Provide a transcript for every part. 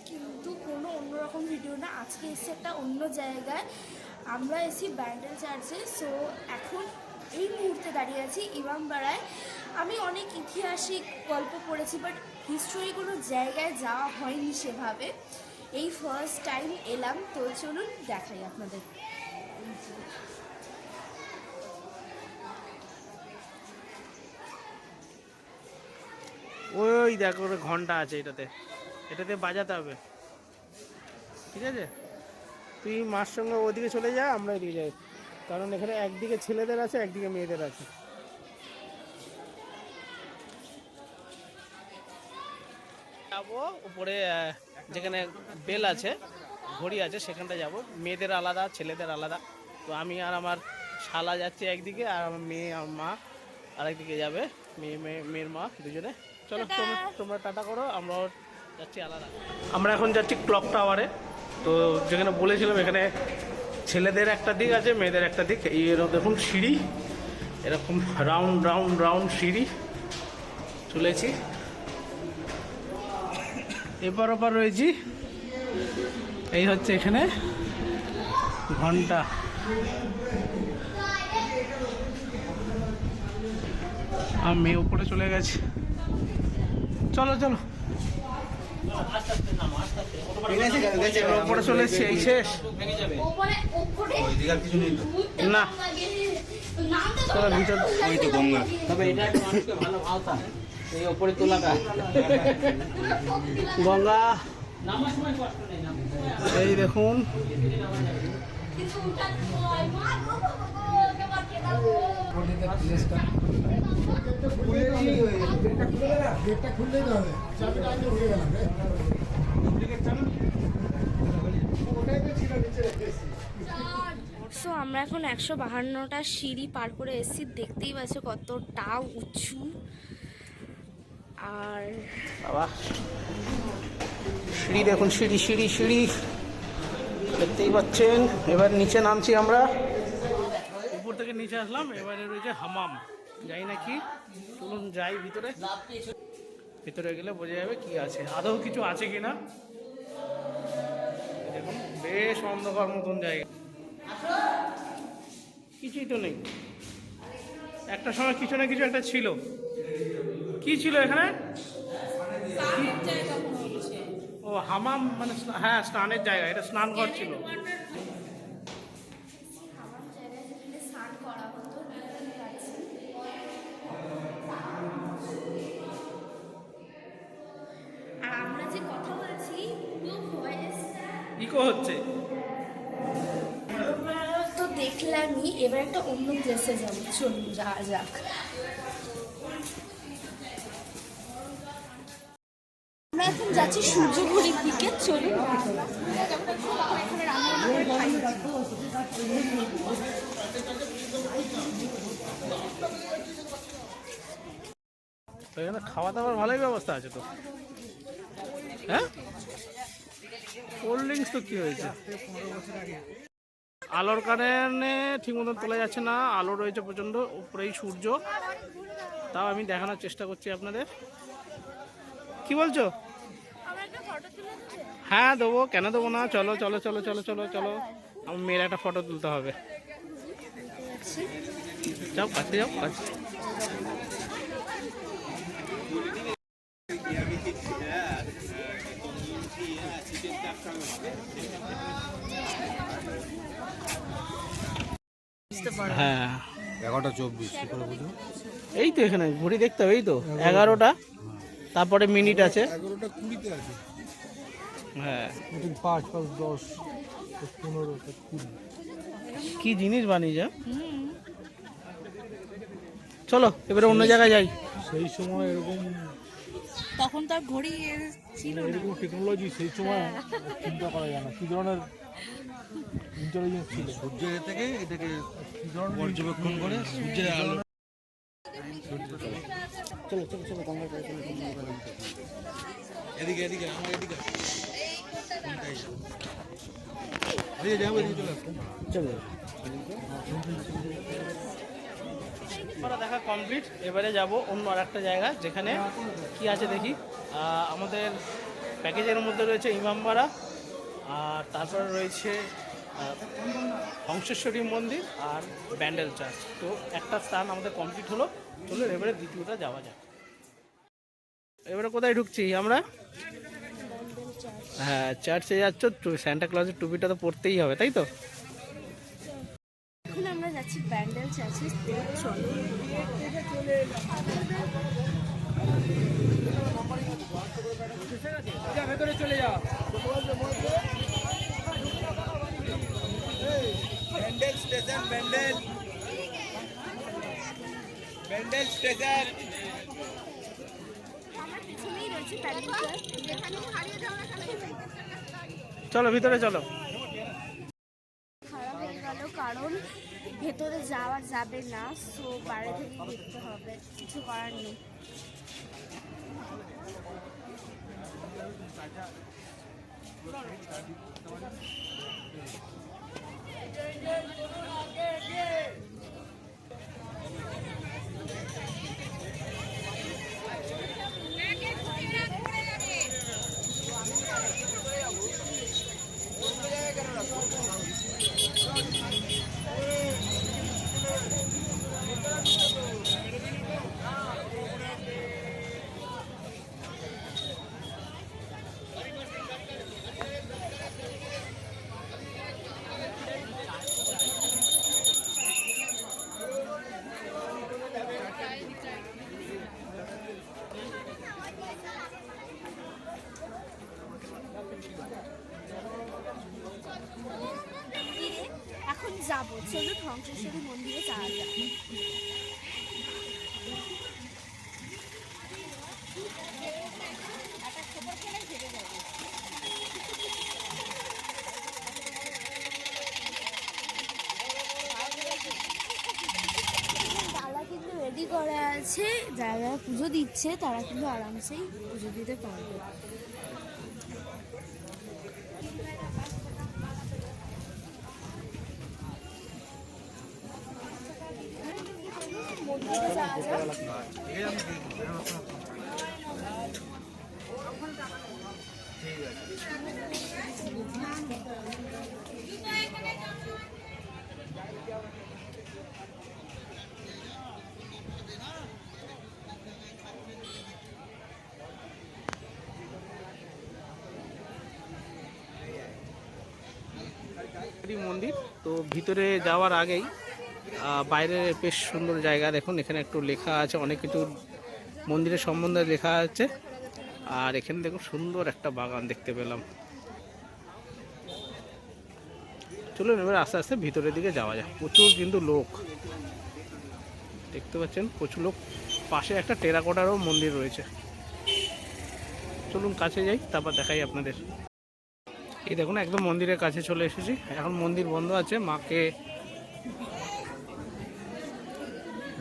কিন্তু কোনো অন্যরকম ভিডিও না, আজকে এসে একটা অন্য জায়গায়। আমরা এসি ব্যান্ডেল চার্চে। সো এখন এই মুহূর্তে দাঁড়িয়ে আছি ইমামবাড়ায়। আমি অনেক ঐতিহাসিক গল্প পড়েছি, বাট হিস্টোরি কোনো জায়গায় যাওয়া হয়নি সেভাবে। এই ফার্স্ট টাইম এলাম, তো চলুন দেখাই আপনাদের। ওই দেখো ঘন্টা আছে, এটাতে বাজাতে হবে, ঠিক আছে? তুই মার সঙ্গে ওদিকে চলে যা, আমরা এদিকে যাই, কারণ এখানে একদিকে ছেলেদের আছে, একদিকে মেয়েদের আছে। যাবো উপরে, যেখানে বেল আছে, ঘড়ি আছে, সেখানটা যাব। মেয়েদের আলাদা, ছেলেদের আলাদা। তো আমি আর আমার শালা যাচ্ছি একদিকে, আর আমার মেয়ে আর মা আরেকদিকে যাবে। মেয়ের মা দুজনে। চলো তোমরা টাটা করো, আমরাও যাচ্ছি আলাদা। আমরা এখন যাচ্ছি ক্লক টাওয়ারে। তো যেখানে বলেছিলাম, এখানে ছেলেদের একটা দিক আছে, মেয়েদের একটা দিক। এই দেখুন সিঁড়ি, এরকম রাউন্ড রাউন্ড রাউন্ড সিঁড়ি চলেছি। এপার ওপার রয়েছি। এই হচ্ছে এখানে ঘন্টা। আর মেয়ে উপরে চলে গেছে। চলো চলো উপরে চলে এসছি। এই শেষ না, চলো ভিতর। গঙ্গা, এই দেখুন। সো আমরা এখন 152টা সিঁড়ি পার করে এসেছি। দেখতেই পাচ্ছ কতটা উঁচু। আর বাবা সিঁড়ি দেখুন, সিঁড়ি সিঁড়ি সিঁড়ি দেখতেই পাচ্ছেন। এবার নিচে নামছি আমরা। উপর থেকে নিচে আসলাম, এবারে রয়েছে হামাম। যাই নাকি, চলুন যাই ভিতরে। ভিতরে গেলে বোঝা যাবে কি আছে, আদৌ কিছু আছে কিনা। দেখুন বেশ অন্ধকার মতন জায়গা, কিছুই তো নেই। একটা সময় কিছু না কিছু একটা ছিল। কি ছিল এখানে? ও হামাম, মানে হ্যাঁ স্নানের জায়গা। এটা স্নান ঘর ছিল। আর আমরা যে কথা বলছি ইকো হচ্ছে। তো দেখলামই, এবার একটা অন্য প্লেসে যাবো। চলুন যাওয়া যাক। আমরা এখন যাচ্ছি সূর্যঘড়ির দিকে। চলুন। এখানে খাওয়া দাওয়ার ভালোই ব্যবস্থা আছে তো, হ্যাঁ? কোল্ড ড্রিঙ্কস তো কি হয়েছে? আলোর কারণে ঠিক মতন তোলা যাচ্ছে না। আলো রয়েছে প্রচণ্ড, উপরেই সূর্য। তাও আমি দেখানোর চেষ্টা করছি আপনাদের। কি বলছো? হ্যাঁ দেবো, কেন দেবো না। চলো চলো চলো চলো চলো চলো, আমার মেয়ের একটা ফটো তুলতে হবে। যাও কাছে, যাও কাছে। হ্যাঁ 11:24। এই তো এখানে ঘড়ি দেখতে হবে। এই তো 11টা, তারপরে মিনিট আছে। 11:20 আছে। হ্যাঁ 5, 5, 10, 15, 20। কি জিনিস বানিয়েছে। চলো এবারে অন্য জায়গায় যাই। সেই সময় এরকম, তখন তার ঘড়ি ছিল না, এরকম টেকনোলজি সেই সময় চিন্তা করা যায় না। কি ধরনের ইন্টেলিজেন্স ছিল। সূর্যের থেকে এটাকে কি ধরনের পর্যবেক্ষণ করে সূর্যের আলো। চলো চলো চলো গঙ্গার পাড়ে চলো। এদিকে এদিকে আমরা এদিকে যাবো, এদিকে চলে আসুন। চলো দেখা কমপ্লিট। এবারে যাব অন্য আর একটা জায়গা, যেখানে কি আছে দেখি। আমাদের প্যাকেজের মধ্যে রয়েছে ইমামবাড়া, আর তারপরে রয়েছে হংসেশ্বরী মন্দির আর ব্যান্ডেল চার্চ। তো একটা স্থান আমাদের কমপ্লিট হলো, চলো এবারে দ্বিতীয়টা যাওয়া যাক। এবারে কোথায় ঢুকছি আমরা? হ্যাঁ, চার্চে যাচ্ছ, সান্টা ক্লজের টুপিটা তো পরতেই হবে, তাই তো? এখন আমরা যাচ্ছি ব্যান্ডেল চার্চে। চলো ভেতরে চলে যাও। Bandel station, Bandel station. চলো ভিতরে চলো। খারাপ হয়ে গেল কারণ ভেতরে যাওয়া যাবে না, সো বাইরে থেকে দেখতে হবে, কিছু করার নেই। এখন যাবো, চলো ধ্বংসেশ্বরী মন্দিরে যাওয়া যাক। ডালা কিন্তু রেডি করা আছে, যারা পুজো দিচ্ছে তারা কিন্তু আরামসেই পুজো দিতে পারবে। মন্দিরে যাওয়া যাক। মন্দির তো ভিতরে যাওয়ার আগেই বাইরে বেশ সুন্দর জায়গা, দেখুন এখানে একটু লেখা আছে, অনেক কিছু মন্দিরের সম্বন্ধে লেখা আছে। আর এখানে দেখুন সুন্দর একটা বাগান দেখতে পেলাম। চলুন এবার আস্তে আস্তে ভিতরের দিকে যাওয়া যায়। প্রচুর কিন্তু লোক দেখতে পাচ্ছেন, প্রচুর লোক। পাশে একটা টেরাকোটারও মন্দির রয়েছে। চলুন কাছে যাই, তারপর দেখাই আপনাদের। এই দেখুন একদম মন্দিরের কাছে চলে এসেছি। এখন মন্দির বন্ধ আছে, মাকে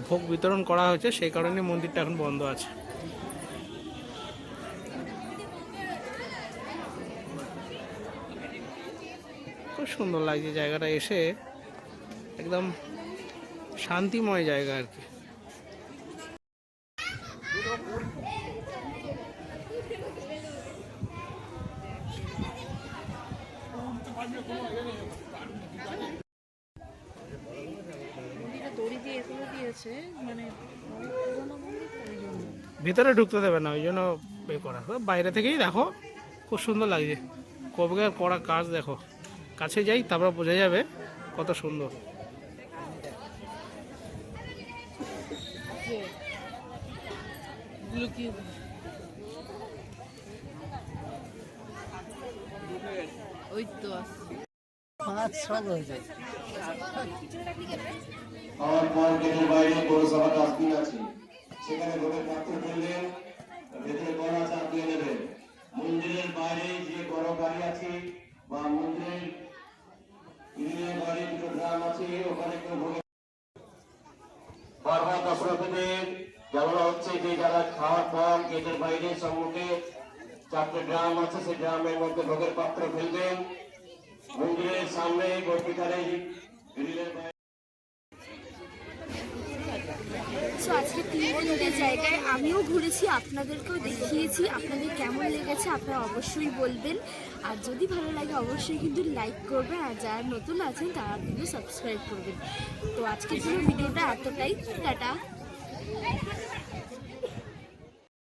ভোগ বিতরণ করা হয়েছে, সেই কারণে মন্দিরটা এখন বন্ধ আছে। খুব সুন্দর লাগছে জায়গাটা এসে, একদম শান্তিময় জায়গা আর কি। ভিতরে ঢুকতে দেবে না, ওই জন্য বে করা। বাইরে থেকেই দেখো খুব সুন্দর লাগছে, কবেকার করা কাজ দেখো। কাছে যাই তারপর বোঝা যাবে কত সুন্দর। ওই তো 5-6 হয়ে যায়। আমার পর গেটের বাইরে পৌরসভা ডাস্টবিন আছে, সেখানে ভোগের পাত্র ফেলবেন, ভেতরে কড়া চাপ দিয়ে নেবেন। মন্দিরের বাইরে যে বড় বাড়ি আছে বা মন্দিরের বাড়ি দুটো গ্রাম আছে, ওখানে কেউ ভোগে বারবার দর্শনার্থীদের জানানো হচ্ছে যে যারা খাওয়ার পর গেটের বাইরে সম্মুখে 4টে গ্রাম আছে, সেই গ্রামের মধ্যে ভোগের পাত্র ফেলবেন। মন্দিরের সামনে গর্তিকারে গ্রিলের বাইরে। আজকে 3 আনন্দের জায়গায় আমিও ঘুরেছি, আপনাদেরকেও দেখিয়েছি। আপনাদের কেমন লেগেছে আপনারা অবশ্যই বলবেন, আর যদি ভালো লাগে অবশ্যই কিন্তু লাইক করবেন, আর যারা নতুন আছেন তারা কিন্তু সাবস্ক্রাইব করবেন। তো আজকের জন্য ভিডিওটা এতটাই, টাটা।